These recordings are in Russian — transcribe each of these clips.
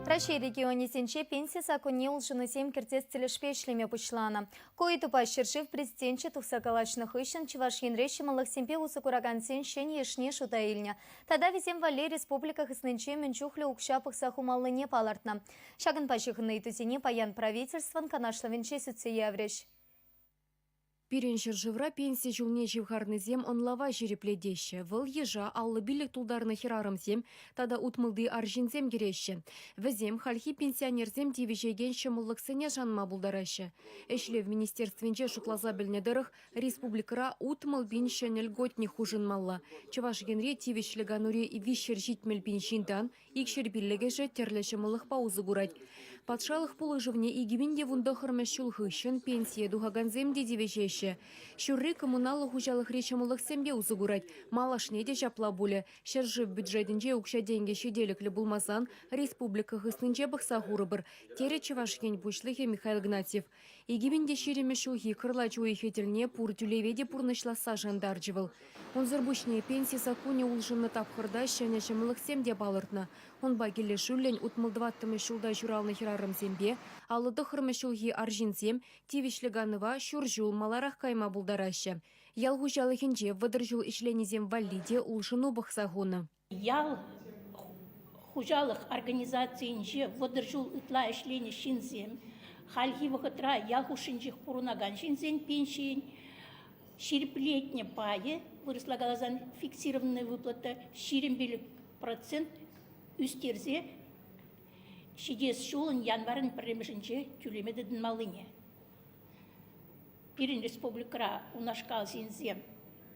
Рашей регионе сенче пенсия сакуне улшыны сем кертес телешпешлеме пучлана. Кой тупа шершив президентче тухсакалачных ищен чеваш янрещи малых семпе усакураган сен шен ешне шутаильня. Тада везем вале республиках иснынче менчухле укшапых сахумалы не палартна. Шаган пащихны тузине паян правительстван канашлавенче сүтсе яврещ. Пиреншер живра пенсия жылне живхарнызем онлава жерепледещі. Выл ежа аллы билік тулдарны херарымзем, тада утмылды аржинзем кереші. Візем хальхи пенсионерзем тивежеген шымыллықсыне жанма булдарашы. Эшле в министерственче шуклаза білнедіріх республикара утмыл биншен льготне хужынмалла. Чываш генре тивешлігануре и вишер житмел биншинтан, икшер биллегеше терлеші мылық паузы гурать. Патшалық пулы живне игивинде вундахырмы шулхышын пенсия дугаганзем дедивежеші. Шурры коммуналы хужалық речамылық сембе узыгурать. Малашне де жапла буле. Шержи в бюджетінже укша деньги шеделіклі булмасан республика хыснынче бақса хурыбыр. Тере чевашкен бушлыхе Михаил Гнатьев. Игивинде шереме шухи кырлач уехетельне пур тюлеведе пурнышласа жандарджывал. Он зарбушне пенсия сакуне улжынны тапхырда шене шамылық семде балыртна. Он багеле шуллен утмылдваттымы шулда журалны херарым зембе, алыды хырмы шулги аржинзем, тивишліганова шуржул маларах кайма булдарашы. Ял хужалыхенже выдыржул ишленезем валиде улжыну бақсағуны. Ял хужалық организациянже выдыржул ытла ишлені шинзем, хальхи вахытра ял хушинжих пурунаган шинзен пеншин, ширплетне пае, выросла галазан фиксированная выплата, ширембелік процент үстерзе, шидес шулын январын премешінче тюлемедідің малыне. Пирин республикара унашкал синзем,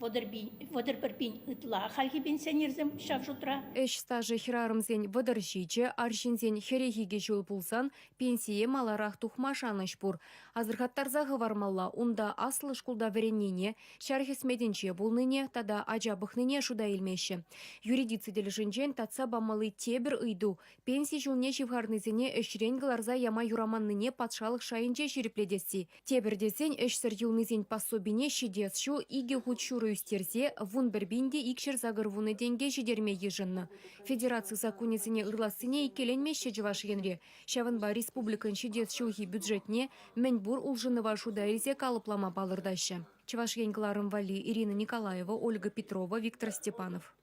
водырбірбін ытла, халки пенсионерзем шавжутра. Эш стажы хирарымзен водыржиче, аршинзен херехиге жол пулсан, пенсие маларах тухмашаныш пур. Азырхаттарзағы вармалла, унда аслы шкулда вереннене, шархесмеденче булныне, тада ажабықныне шуда илмеші. Юридицы дележінжен татса бамалы тебір ыйду. Пенсия жылне живхарнызене эшрен гларза яма юраманныне патшалық шайынче шерепледесі. Тебір десен эшсір юлнызен пособине шидес шу иге худшуры үстерзе, вун бірбінде икшер загырвуны денге жидерме ежынны. Федерация законесіне ырласыне икеленмеші жываш енре. Шавынба республикан шидес шулхи бюджетне Менбур улжынова шудайзе калыплама балырдашы. Чуваш енгларым вали Ирина Николаева, Ольга Петрова, Виктор Степанов.